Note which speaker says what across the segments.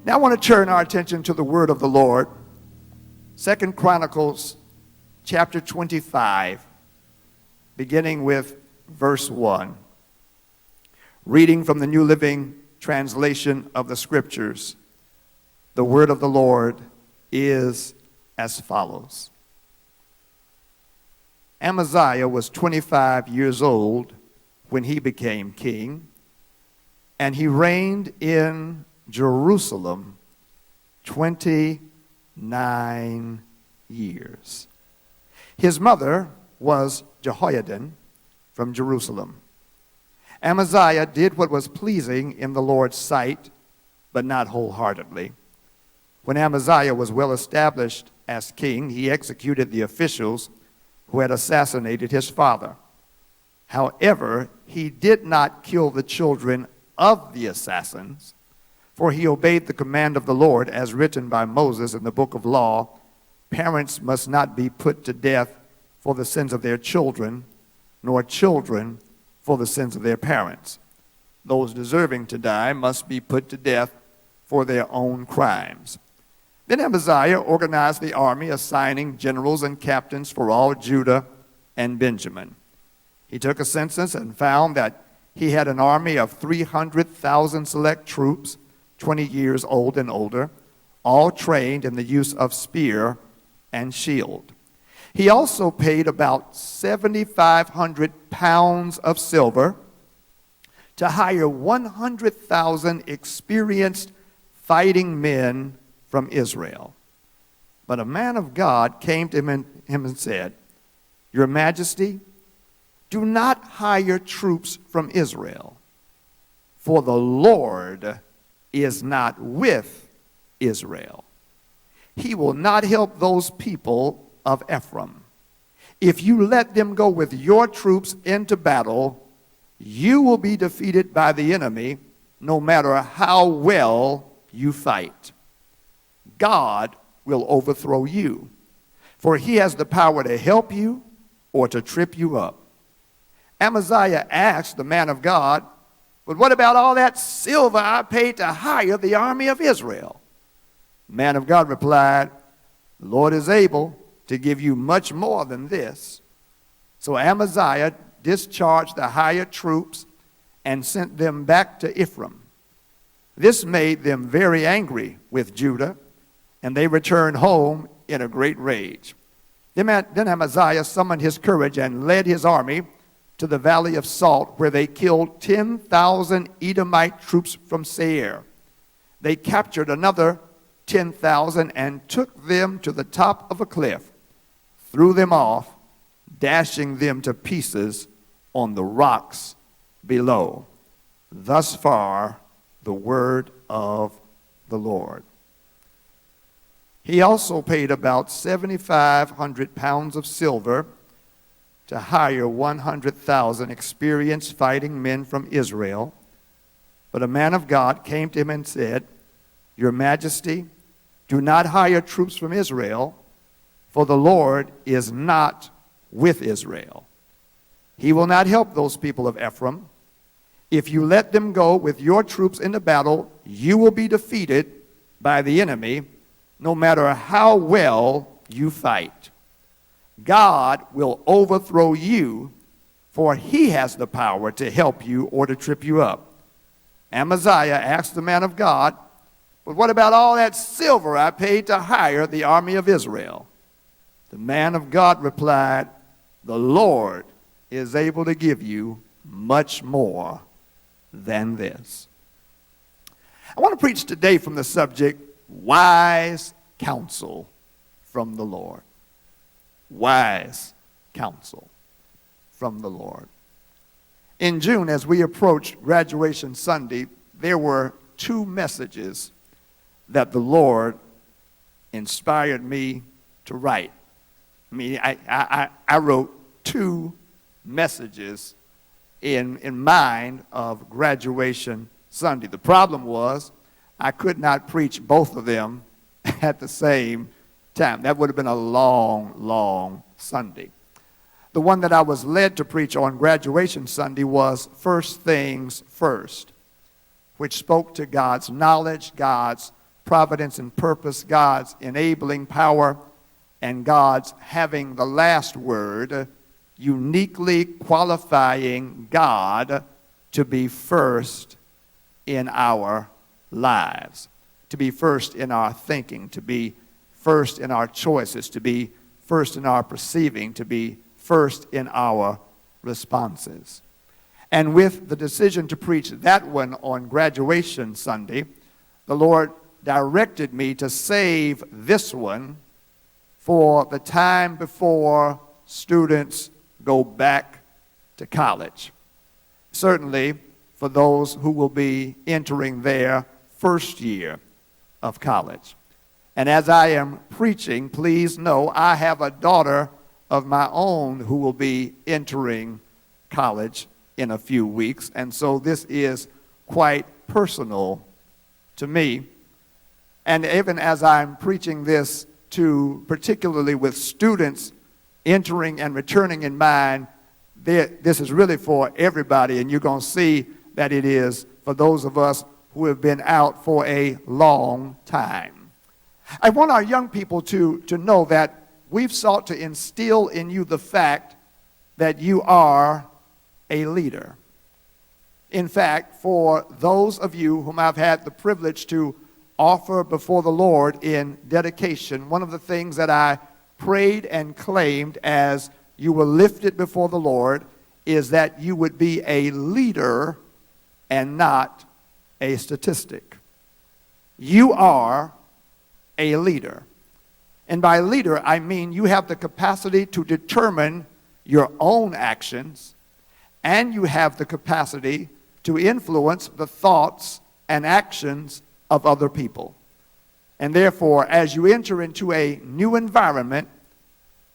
Speaker 1: Now I want to turn our attention to the word of the Lord. 2 Chronicles chapter 25, beginning with verse 1. Reading from the New Living Translation of the Scriptures, the word of the Lord is as follows. Amaziah was 25 years old when he became king, and he reigned in Jerusalem 29 years. His mother was Jehoaddin from Jerusalem. Amaziah did what was pleasing in the Lord's sight, but not wholeheartedly. When Amaziah was well established as king, he executed the officials who had assassinated his father. However, he did not kill the children of the assassins, for he obeyed the command of the Lord as written by Moses in the book of law. Parents must not be put to death for the sins of their children, nor children for the sins of their parents. Those deserving to die must be put to death for their own crimes. Then Amaziah organized the army, assigning generals and captains for all Judah and Benjamin. He took a census and found that he had an army of 300,000 select troops, 20 years old and older, all trained in the use of spear and shield. He also paid about 7,500 pounds of silver to hire 100,000 experienced fighting men from Israel. But a man of God came to him and said, "Your Majesty, do not hire troops from Israel, for the Lord is not with Israel. He will not help those people of Ephraim. If you let them go with your troops into battle, you will be defeated by the enemy, no matter how well you fight. God will overthrow you, for he has the power to help you or to trip you up." Amaziah asked the man of God, "But what about all that silver I paid to hire the army of Israel?" The man of God replied, "The Lord is able to give you much more than this." So Amaziah discharged the hired troops and sent them back to Ephraim. This made them very angry with Judah, and they returned home in a great rage. Then Amaziah summoned his courage and led his army to the valley of Salt, where they killed 10,000 Edomite troops from Seir. They captured another 10,000 and took them to the top of a cliff, threw them off, dashing them to pieces on the rocks below. Thus far, the word of the Lord. He also paid about 7,500 pounds of silver to hire 100,000 experienced fighting men from Israel. But a man of God came to him and said, "Your Majesty, do not hire troops from Israel, for the Lord is not with Israel. He will not help those people of Ephraim. If you let them go with your troops into battle, you will be defeated by the enemy, no matter how well you fight. God will overthrow you, for he has the power to help you or to trip you up." Amaziah asked the man of God, "But what about all that silver I paid to hire the army of Israel?" The man of God replied, "The Lord is able to give you much more than this." I want to preach today from the subject, wise counsel from the Lord. Wise counsel from the Lord. In June, as we approached graduation Sunday, there were two messages that the Lord inspired me to write. I wrote two messages in mind of graduation Sunday. The problem was I could not preach both of them at the same time. That would have been a long, long Sunday. The one that I was led to preach on graduation Sunday was First Things First, which spoke to God's knowledge, God's providence and purpose, God's enabling power, and God's having the last word, uniquely qualifying God to be first in our lives, to be first in our thinking, to be first in our choices, to be first in our perceiving, to be first in our responses. And with the decision to preach that one on graduation Sunday, the Lord directed me to save this one for the time before students go back to college. Certainly for those who will be entering their first year of college. And as I am preaching, please know I have a daughter of my own who will be entering college in a few weeks. And so this is quite personal to me. And even as I'm preaching this to, particularly with students entering and returning in mind, this is really for everybody, and you're going to see that it is for those of us who have been out for a long time. I want our young people to know that we've sought to instill in you the fact that you are a leader. In fact, for those of you whom I've had the privilege to offer before the Lord in dedication, one of the things that I prayed and claimed as you were lifted before the Lord is that you would be a leader and not a statistic. You are a leader. And by leader, I mean you have the capacity to determine your own actions, and you have the capacity to influence the thoughts and actions of other people. And therefore, as you enter into a new environment,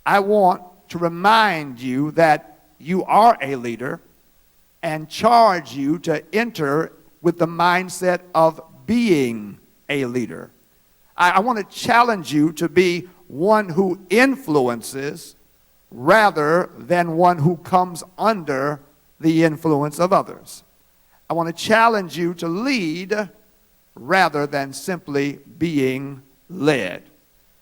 Speaker 1: I want to remind you that you are a leader and charge you to enter with the mindset of being a leader. I want to challenge you to be one who influences rather than one who comes under the influence of others. I want to challenge you to lead rather than simply being led.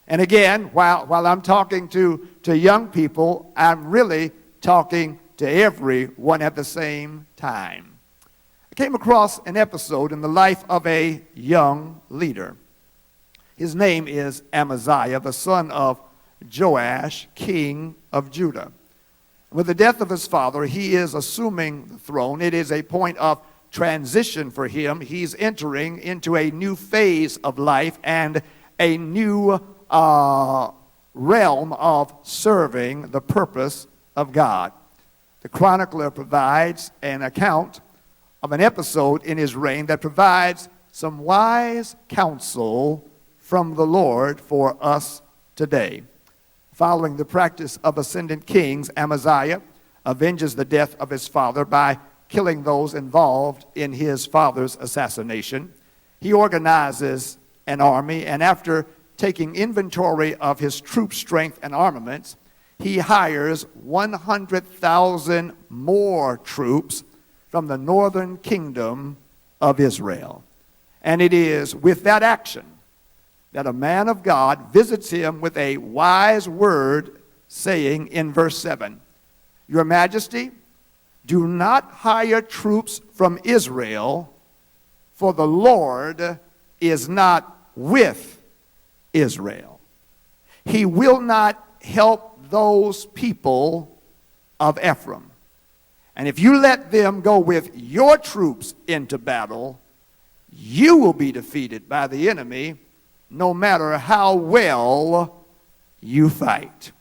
Speaker 1: And again, while I'm talking to young people, I'm really talking to everyone at the same time. I came across an episode in the life of a young leader. His name is Amaziah, the son of Joash, king of Judah. With the death of his father, he is assuming the throne. It is a point of transition for him. He's entering into a new phase of life and a new realm of serving the purpose of God. The chronicler provides an account of an episode in his reign that provides some wise counsel from the Lord for us today. Following the practice of ascendant kings, Amaziah avenges the death of his father by killing those involved in his father's assassination. He organizes an army, and after taking inventory of his troop strength and armaments, he hires 100,000 more troops from the northern kingdom of Israel. And it is with that action that a man of God visits him with a wise word, saying in verse 7, "Your Majesty, do not hire troops from Israel, for the Lord is not with Israel. He will not help those people of Ephraim. And if you let them go with your troops into battle, you will be defeated by the enemy, no matter how well you fight."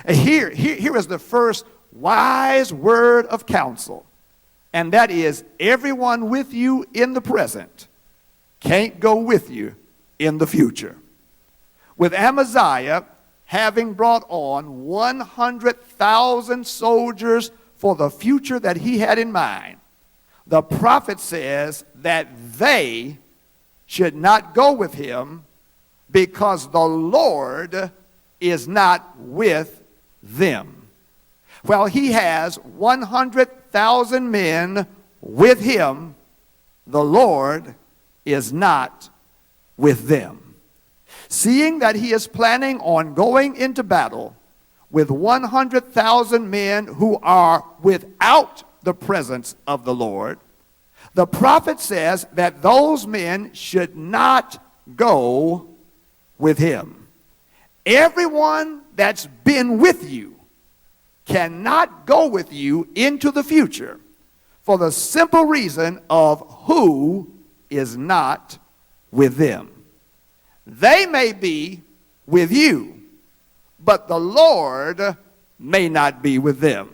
Speaker 1: Here is the first wise word of counsel, and that is everyone with you in the present can't go with you in the future. With Amaziah having brought on 100,000 soldiers for the future that he had in mind, the prophet says that they should not go with him because the Lord is not with them. Well, he has 100,000 men with him. The Lord is not with them, seeing that he is planning on going into battle with 100,000 men who are without the presence of the Lord. The prophet says that those men should not go with him. Everyone that's been with you cannot go with you into the future for the simple reason of who is not with them. They may be with you, but the Lord may not be with them.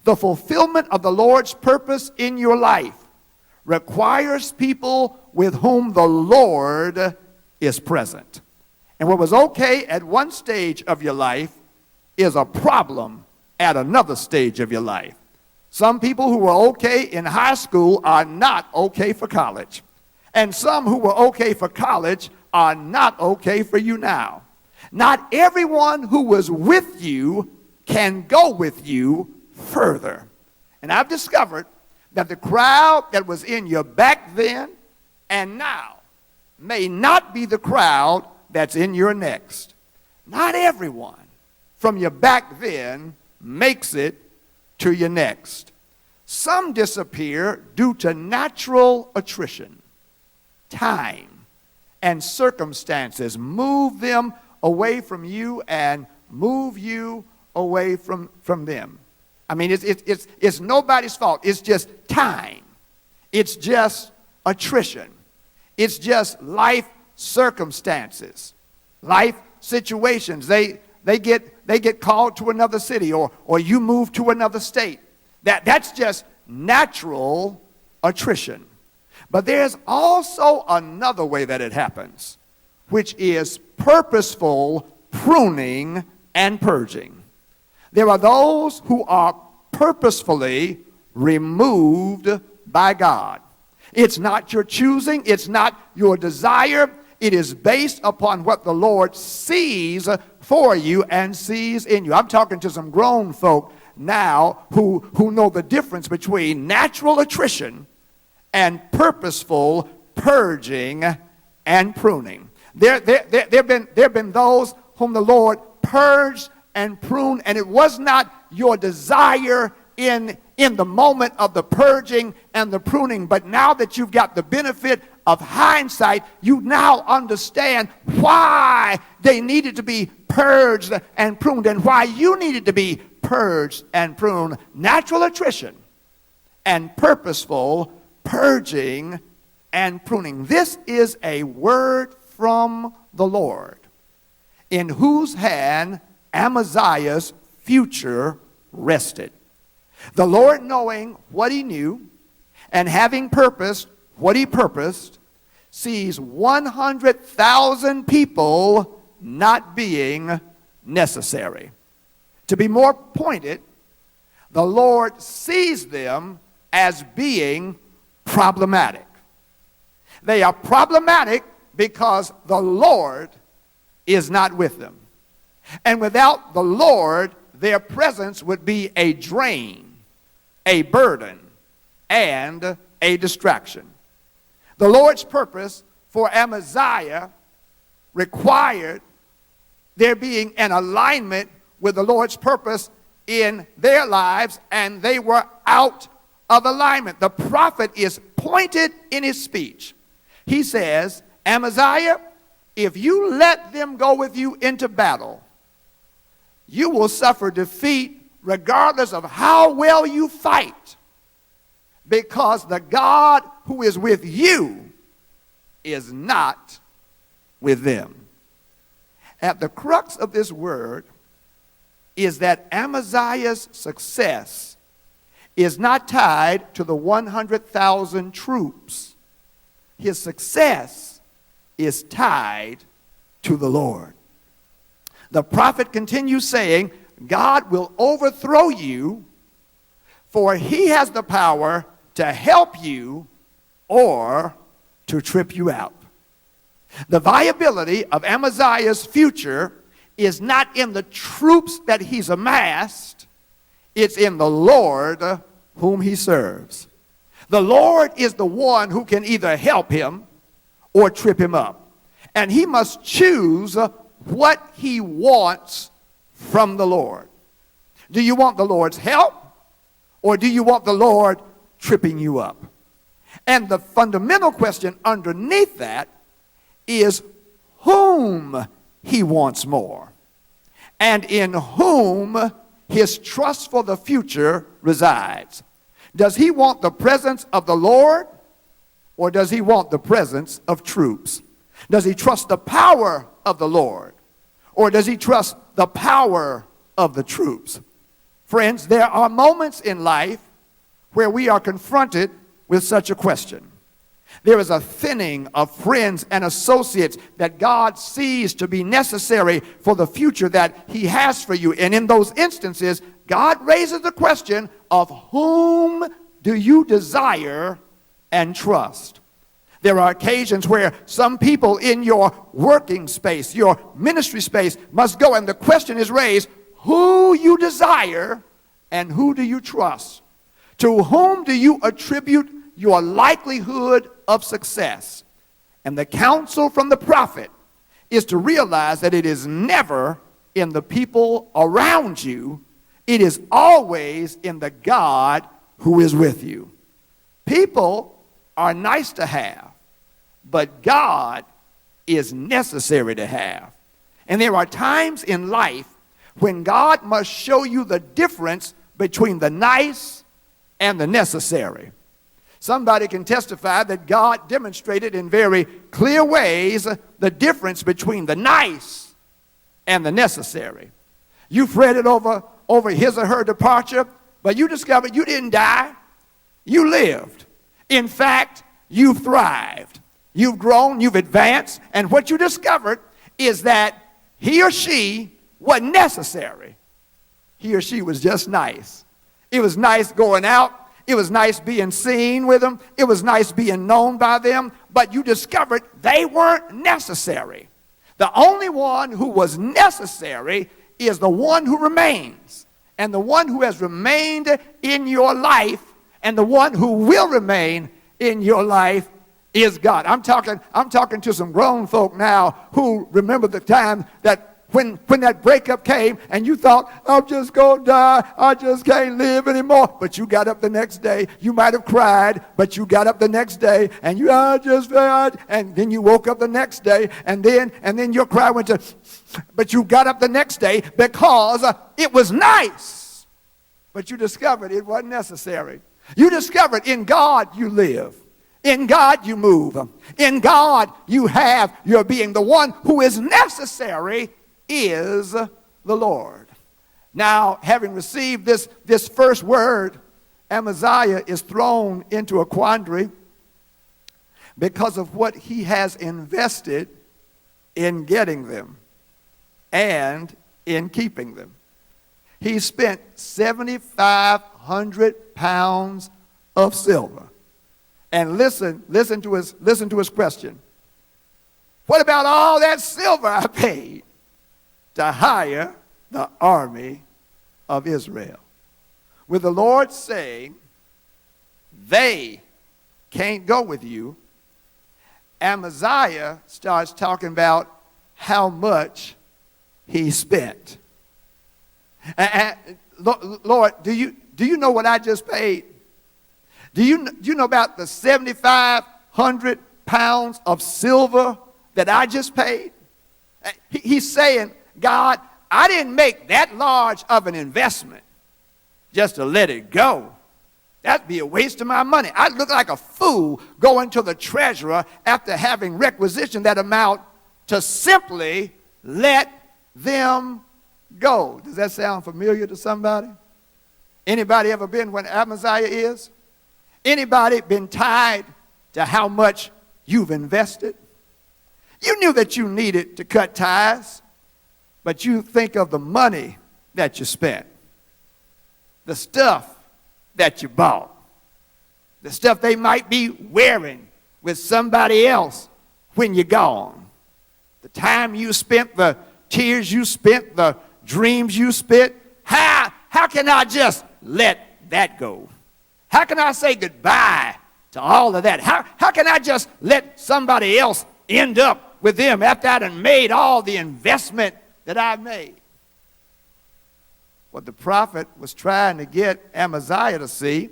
Speaker 1: The fulfillment of the Lord's purpose in your life requires people with whom the Lord is present. And what was okay at one stage of your life is a problem at another stage of your life. Some people who were okay in high school are not okay for college. And some who were okay for college are not okay for you now. Not everyone who was with you can go with you further. And I've discovered that the crowd that was in you back then and now may not be the crowd that's in your next. Not everyone from your back then makes it to your next. Some disappear due to natural attrition. Time and circumstances move them away from you and move you away from them. I mean, it's nobody's fault. It's just time. It's just attrition. It's just life circumstances, life situations. They get called to another city, or you move to another state. That's just natural attrition. But there's also another way that it happens, which is purposeful pruning and purging. There are those who are purposefully removed by God. It's not your choosing. It's not your desire. It is based upon what the Lord sees for you and sees in you. I'm talking to some grown folk now who know the difference between natural attrition and purposeful purging and pruning. There have been those whom the Lord purged and pruned, and it was not your desire in the moment of the purging and the pruning, but now that you've got the benefit of hindsight, you now understand why they needed to be purged and pruned and why you needed to be purged and pruned. Natural attrition and purposeful purging and pruning. This is a word from the Lord, in whose hand Amaziah's future rested. The Lord, knowing what he knew and having purposed what he purposed, sees 100,000 people not being necessary. To be more pointed, the Lord sees them as being problematic. They are problematic because the Lord is not with them. And without the Lord, their presence would be a drain, a burden, and a distraction. The Lord's purpose for Amaziah required there being an alignment with the Lord's purpose in their lives, and they were out of alignment. The prophet is pointed in his speech. He says, Amaziah, if you let them go with you into battle, you will suffer defeat regardless of how well you fight, because the God who is with you is not with them. At the crux of this word is that Amaziah's success is not tied to the 100,000 troops. His success is tied to the Lord. The prophet continues saying, God will overthrow you, for he has the power to help you or to trip you out. The viability of Amaziah's future is not in the troops that he's amassed. It's in the Lord whom he serves. The Lord is the one who can either help him or trip him up. And he must choose what he wants from the Lord. Do you want the Lord's help, or do you want the Lord tripping you up? And the fundamental question underneath that is whom he wants more, and in whom his trust for the future resides. Does he want the presence of the Lord, or does he want the presence of troops? Does he trust the power of the Lord, or does he trust the power of the troops? Friends, there are moments in life where we are confronted with such a question. There is a thinning of friends and associates that God sees to be necessary for the future that he has for you. And in those instances, God raises the question of whom do you desire and trust? There are occasions where some people in your working space, your ministry space, must go, and the question is raised, who you desire and who do you trust? To whom do you attribute your likelihood of success? And the counsel from the prophet is to realize that it is never in the people around you. It is always in the God who is with you. People are nice to have, but God is necessary to have. And there are times in life when God must show you the difference between the nice and the necessary. Somebody can testify that God demonstrated in very clear ways the difference between the nice and the necessary. You fretted over his or her departure, but you discovered you didn't die. You lived. In fact, you thrived. You've grown, you've advanced, and what you discovered is that he or she wasn't necessary. He or she was just nice. It was nice going out. It was nice being seen with them. It was nice being known by them. But you discovered they weren't necessary. The only one who was necessary is the one who remains. And the one who has remained in your life and the one who will remain in your life is God. I'm talking to some grown folk now who remember the time that when that breakup came and you thought, I'm just going to die, I just can't live anymore. But you got up the next day. You might have cried, but you got up the next day and and then you woke up the next day and then your cry went to, but you got up the next day because it was nice. But you discovered it wasn't necessary. You discovered in God you live. In God you move. In God you have your being. The one who is necessary is the Lord. Now, having received this first word, Amaziah is thrown into a quandary because of what he has invested in getting them and in keeping them. He spent 7,500 pounds of silver. And listen to his question. What about all that silver I paid to hire the army of Israel? With the Lord saying, they can't go with you, Amaziah starts talking about how much he spent. Lord, do you know what I just paid? Do you know about the 7,500 pounds of silver that I just paid? He's saying, God, I didn't make that large of an investment just to let it go. That'd be a waste of my money. I'd look like a fool going to the treasurer after having requisitioned that amount to simply let them go. Does that sound familiar to somebody? Anybody ever been where Amaziah is? Anybody been tied to how much you've invested? You knew that you needed to cut ties, but you think of the money that you spent, the stuff that you bought, the stuff they might be wearing with somebody else when you're gone, the time you spent, the tears you spent, the dreams you spent. How can I just let that go? How can I say goodbye to all of that? How can I just let somebody else end up with them after I done made all the investment that I've made? What the prophet was trying to get Amaziah to see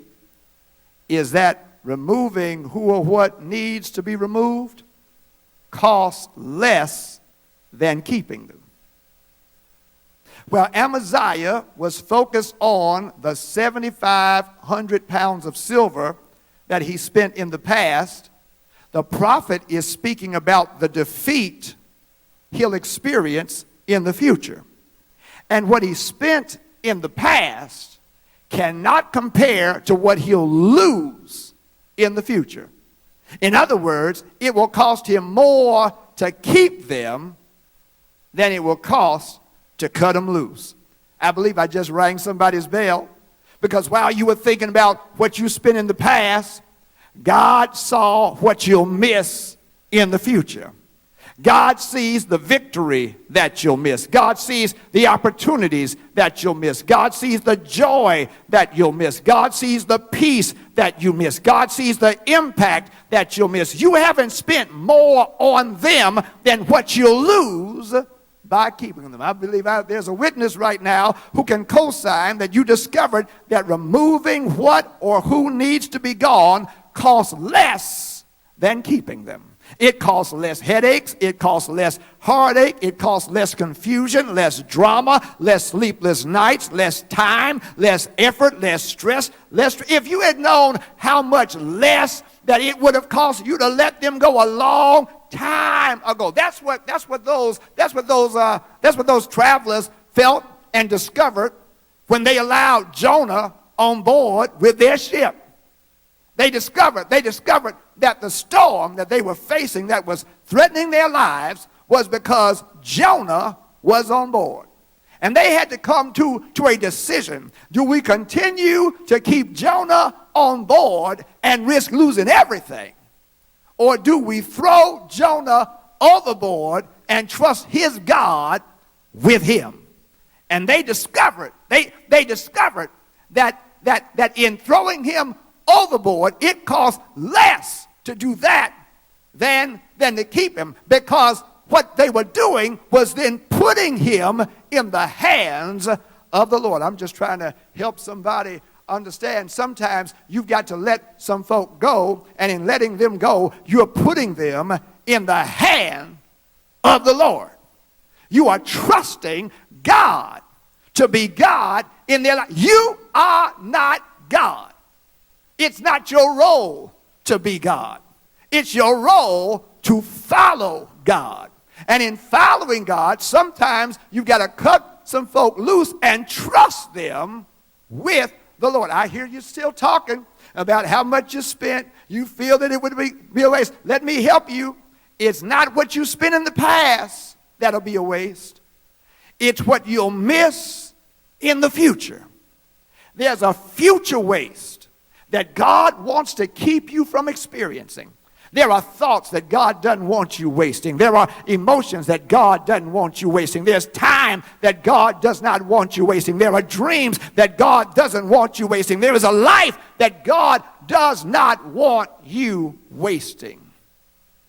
Speaker 1: is that removing who or what needs to be removed costs less than keeping them. Well, Amaziah was focused on the 7,500 pounds of silver that he spent in the past. The prophet is speaking about the defeat he'll experience in the future. And what he spent in the past cannot compare to what he'll lose in the future. In other words, it will cost him more to keep them than it will cost to cut them loose. I believe I just rang somebody's bell, because while you were thinking about what you spent in the past, God saw what you'll miss in the future. God sees the victory that you'll miss. God sees the opportunities that you'll miss. God sees the joy that you'll miss. God sees the peace that you miss. God sees the impact that you'll miss. You haven't spent more on them than what you'll lose by keeping them. I believe there's a witness right now who can co-sign that you discovered that removing what or who needs to be gone costs less than keeping them. It costs less headaches, it costs less heartache, it costs less confusion, less drama, less sleepless nights, less time, less effort, less stress, if you had known how much less that it would have cost you to let them go a long time ago. That's what those travelers felt and discovered when they allowed Jonah on board with their ship. They discovered that the storm that they were facing that was threatening their lives was because Jonah was on board. And they had to come to a decision. Do we continue to keep Jonah on board and risk losing everything? Or do we throw Jonah overboard and trust his God with him? And they discovered that in throwing him overboard, it costs less to do that than to keep him, because what they were doing was then putting him in the hands of the Lord. I'm just trying to help somebody understand. Sometimes you've got to let some folk go, and in letting them go, you're putting them in the hand of the Lord. You are trusting God to be God in their life. You are not God. It's not your role to be God. It's your role to follow God. And in following God, sometimes you've got to cut some folk loose and trust them with the Lord. I hear you still talking about how much you spent. You feel that it would be a waste. Let me help you. It's not what you spent in the past that'll be a waste. It's what you'll miss in the future. There's a future waste that God wants to keep you from experiencing. There are thoughts that God doesn't want you wasting. There are emotions that God doesn't want you wasting. There's time that God does not want you wasting. There are dreams that God doesn't want you wasting. There is a life that God does not want you wasting.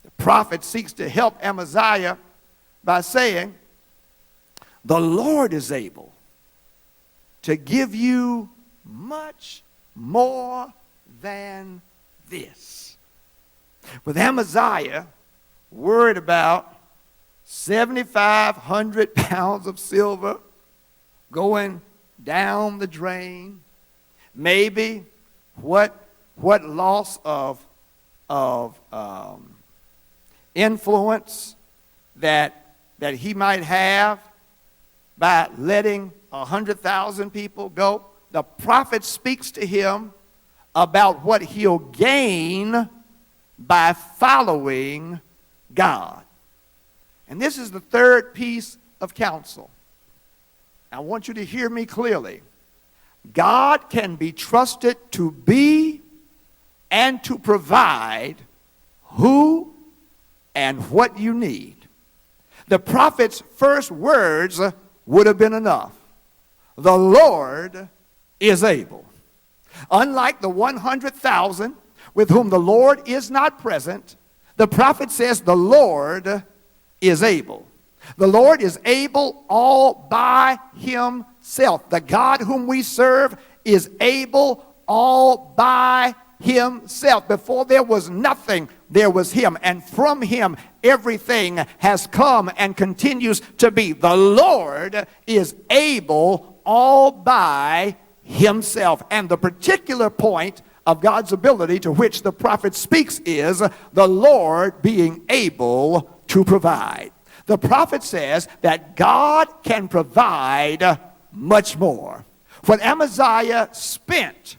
Speaker 1: The prophet seeks to help Amaziah by saying, the Lord is able to give you much more than this. With Amaziah worried about 7,500 pounds of silver going down the drain, maybe what loss of influence that he might have by letting 100,000 people go. The prophet speaks to him about what he'll gain by following God. And this is the third piece of counsel. I want you to hear me clearly. God can be trusted to be and to provide who and what you need. The prophet's first words would have been enough. The Lord is able. Unlike the 100,000 with whom the Lord is not present, the prophet says the Lord is able. The Lord is able all by himself. The God whom we serve is able all by himself. Before there was nothing, there was him. And from him, everything has come and continues to be. The Lord is able all by himself. And the particular point of God's ability to which the prophet speaks is the Lord being able to provide. The prophet says that God can provide much more. What Amaziah spent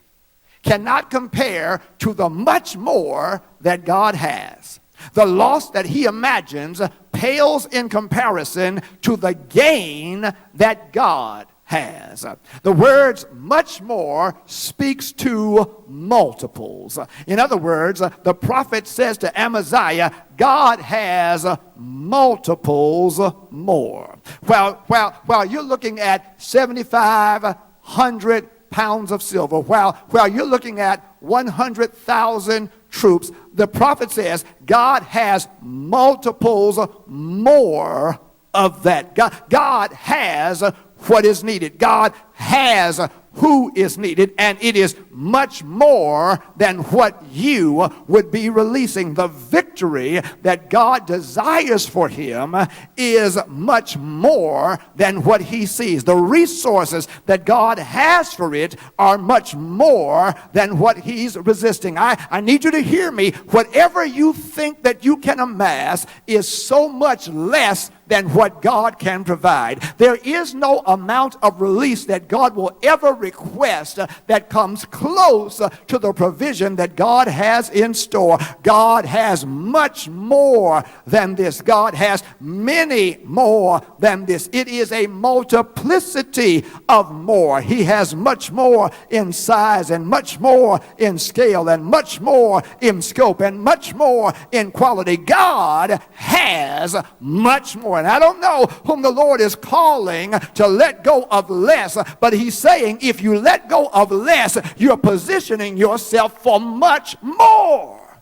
Speaker 1: cannot compare to the much more that God has. The loss that he imagines pales in comparison to the gain that God has. The words much more speaks to multiples. In other words, the prophet says to Amaziah, God has multiples more. While you're looking at 7,500 pounds of silver, while you're looking at 100,000 troops, the prophet says God has multiples more of that. God has what is needed. God has who is needed, and it is much more than what you would be releasing. The victory that God desires for him is much more than what he sees. The resources that God has for it are much more than what he's resisting. I need you to hear me. Whatever you think that you can amass is so much less than what God can provide. There is no amount of release that God will ever request that comes close to the provision that God has in store. God has much more than this. God has many more than this. It is a multiplicity of more. He has much more in size, and much more in scale, and much more in scope, and much more in quality. God has much more. And I don't know whom the Lord is calling to let go of less, but he's saying if you let go of less, you're positioning yourself for much more.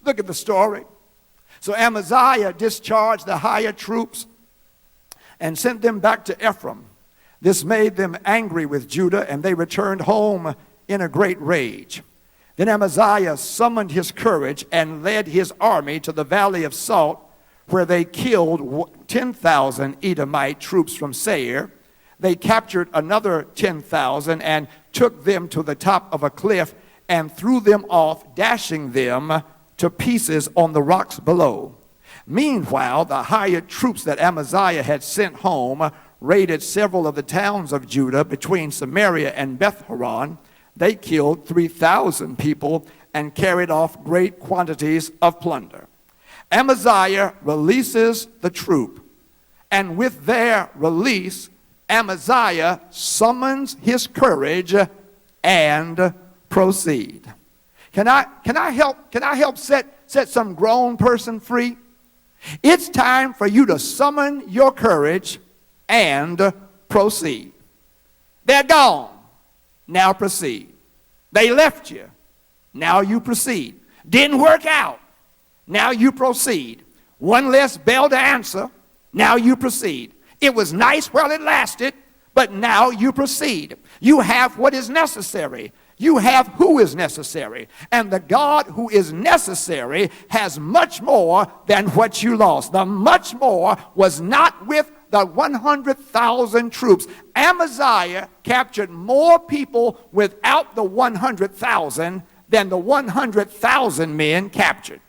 Speaker 1: Look at the story. So Amaziah discharged the hired troops and sent them back to Ephraim. This made them angry with Judah, and they returned home in a great rage. Then Amaziah summoned his courage and led his army to the valley of Salt, where they killed 10,000 Edomite troops from Seir. They captured another 10,000 and took them to the top of a cliff and threw them off, dashing them to pieces on the rocks below. Meanwhile, the hired troops that Amaziah had sent home raided several of the towns of Judah between Samaria and Beth-horon. They killed 3,000 people and carried off great quantities of plunder. Amaziah releases the troop, and with their release, Amaziah summons his courage and proceed. Can I help set some grown person free? It's time for you to summon your courage and proceed. They're gone. Now proceed. They left you. Now you proceed. Didn't work out. Now you proceed. One less bell to answer. Now you proceed. It was nice while it lasted, but now you proceed. You have what is necessary. You have who is necessary. And the God who is necessary has much more than what you lost. The much more was not with the 100,000 troops. Amaziah captured more people without the 100,000 than the 100,000 men captured.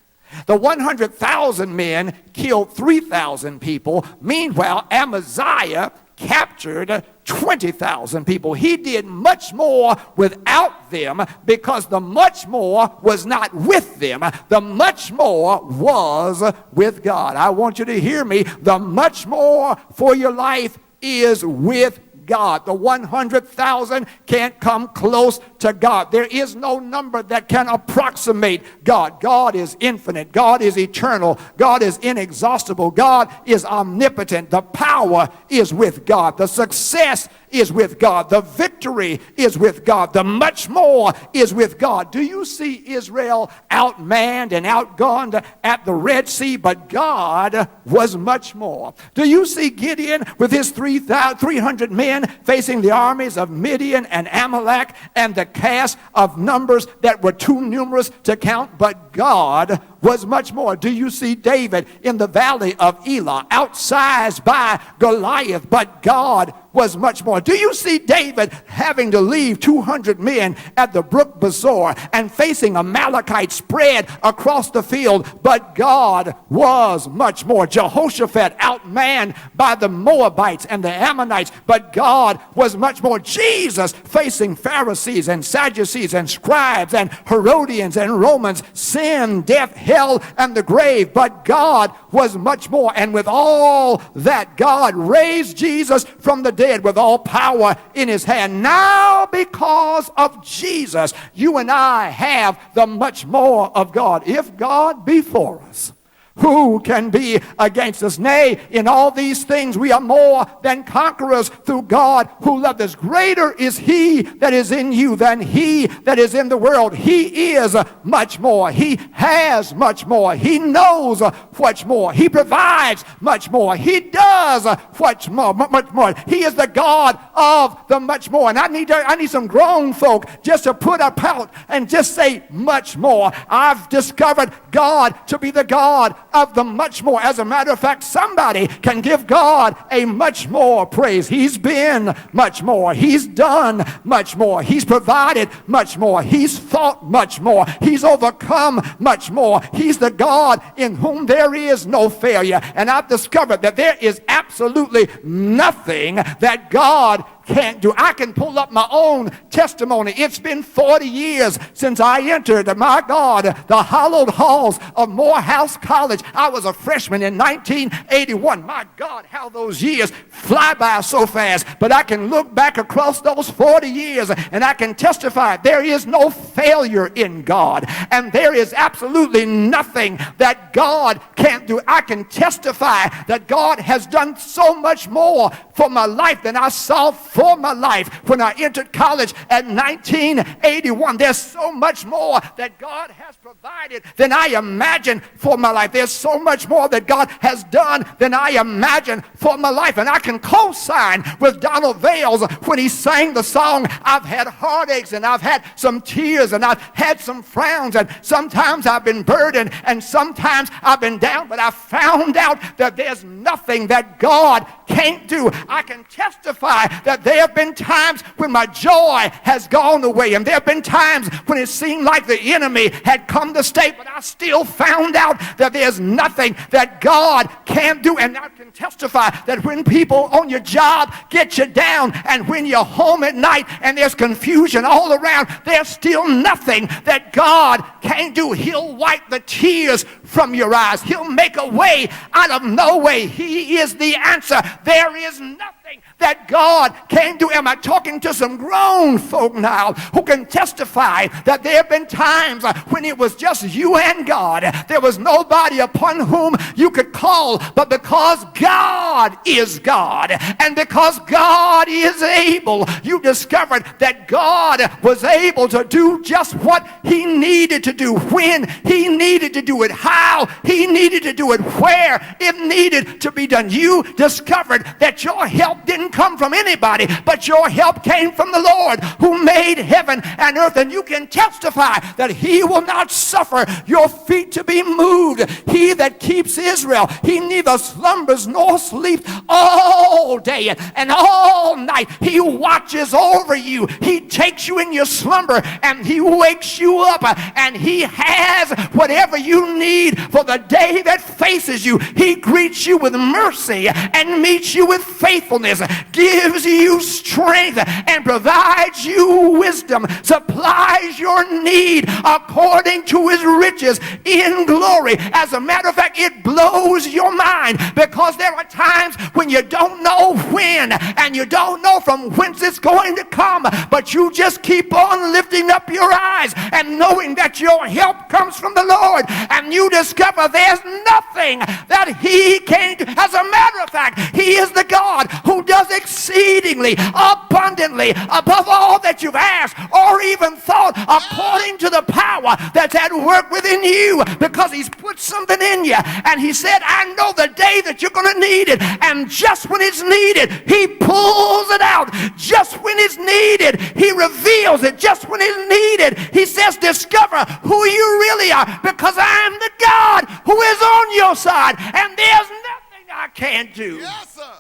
Speaker 1: The 100,000 men killed 3,000 people. Meanwhile, Amaziah captured 20,000 people. He did much more without them because the much more was not with them. The much more was with God. I want you to hear me. The much more for your life is with God. The 100,000 can't come close to God. There is no number that can approximate God. God is infinite. God is eternal. God is inexhaustible. God is omnipotent. The power is with God. The success is with God. The victory is with God. The much more is with God. Do you see Israel outmanned and outgunned at the Red Sea? But God was much more. Do you see Gideon with his 300 men facing the armies of Midian and Amalek and the cast of numbers that were too numerous to count? But God was much more. Do you see David in the valley of Elah, outsized by Goliath? But God was much more. Do you see David having to leave 200 men at the brook Besor and facing Amalekites spread across the field? But God was much more. Jehoshaphat outmanned by the Moabites and the Ammonites, but God was much more. Jesus facing Pharisees and Sadducees and scribes and Herodians and Romans, sin, death, hell, and the grave, but God was much more. And with all that, God raised Jesus from the dead with all power in his hand. Now, because of Jesus, you and I have the much more of God. If God be for us, who can be against us? Nay, in all these things we are more than conquerors through God who loved us. Greater is he that is in you than he that is in the world. He is much more. He has much more. He knows much more. He provides much more. He does much more. He is the God of the much more. And I need some grown folk just to put up out and just say much more. I've discovered God to be the God of the much more. As a matter of fact, somebody can give God a much more praise. He's been much more. He's done much more. He's provided much more. He's fought much more. He's overcome much more. He's the God in whom there is no failure. And I've discovered that there is absolutely nothing that God can't do. I can pull up my own testimony. It's been 40 years since I entered, my God, the hallowed halls of Morehouse College. I was a freshman in 1981. My God, how those years fly by so fast. But I can look back across those 40 years and I can testify there is no failure in God. And there is absolutely nothing that God can't do. I can testify that God has done so much more for my life than I saw for my life when I entered college at 1981. There's so much more that God has provided than I imagined for my life. There's so much more that God has done than I imagined for my life. And I can co-sign with Donald Vales when he sang the song, I've had heartaches and I've had some tears and I've had some frowns and sometimes I've been burdened and sometimes I've been down, but I found out that there's nothing that God can't do. I can testify that there have been times when my joy has gone away, and there have been times when it seemed like the enemy had come to stay, but I still found out that there's nothing that God can't do. And I can testify that when people on your job get you down, and when you're home at night and there's confusion all around, there's still nothing that God can't do. He'll wipe the tears from your eyes. He'll make a way out of no way. He is the answer. There is nothing that God can do. Am I talking to some grown folk now who can testify that there have been times when it was just you and God? There was nobody upon whom you could call, but because God is God and because God is able, you discovered that God was able to do just what he needed to do, when he needed to do it, how he needed to do it, where it needed to be done. You discovered that your help didn't come from anybody, but your help came from the Lord who made heaven and earth. And you can testify that he will not suffer your feet to be moved. He that keeps Israel, he neither slumbers nor sleeps all day and all night. He watches over you. He takes you in your slumber and he wakes you up, and he has whatever you need for the day that faces you. He greets you with mercy and meets you with faithfulness. gives you strength, and provides you wisdom, supplies your need according to his riches in glory. As a matter of fact, it blows your mind, because there are times when you don't know when, and you don't know from whence it's going to come, but you just keep on lifting up your eyes and knowing that your help comes from the Lord, and you discover there's nothing that he can't do. As a matter of fact, he is the God who does exceedingly abundantly above all that you've asked or even thought, according to the power that's at work within you, because he's put something in you, and he said, I know the day that you're going to need it, and just when it's needed, he pulls it out. Just when it's needed, he reveals it. Just when it's needed, he says, discover who you really are, because I'm the God who is on your side, and there's nothing I can't do.
Speaker 2: Yes, sir.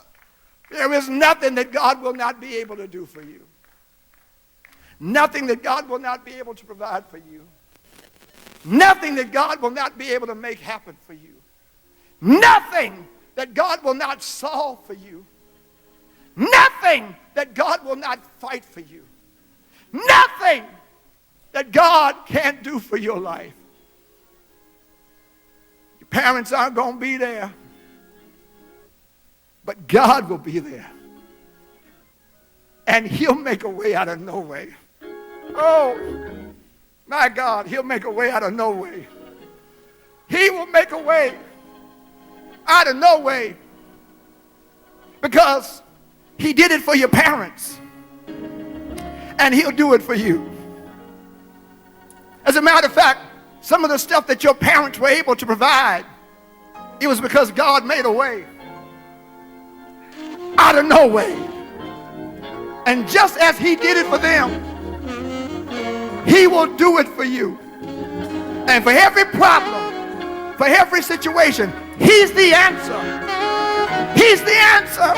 Speaker 1: There is nothing that God will not be able to do for you. Nothing that God will not be able to provide for you. Nothing that God will not be able to make happen for you. Nothing that God will not solve for you. Nothing that God will not fight for you. Nothing that God can't do for your life. Your parents aren't going to be there, but God will be there. And he'll make a way out of no way. Oh, my God, he'll make a way out of no way. He will make a way out of no way, because he did it for your parents, and he'll do it for you. As a matter of fact, some of the stuff that your parents were able to provide, it was because God made a way out of no way. And just as he did it for them, he will do it for you. And for every problem, for every situation, he's the answer. He's the answer.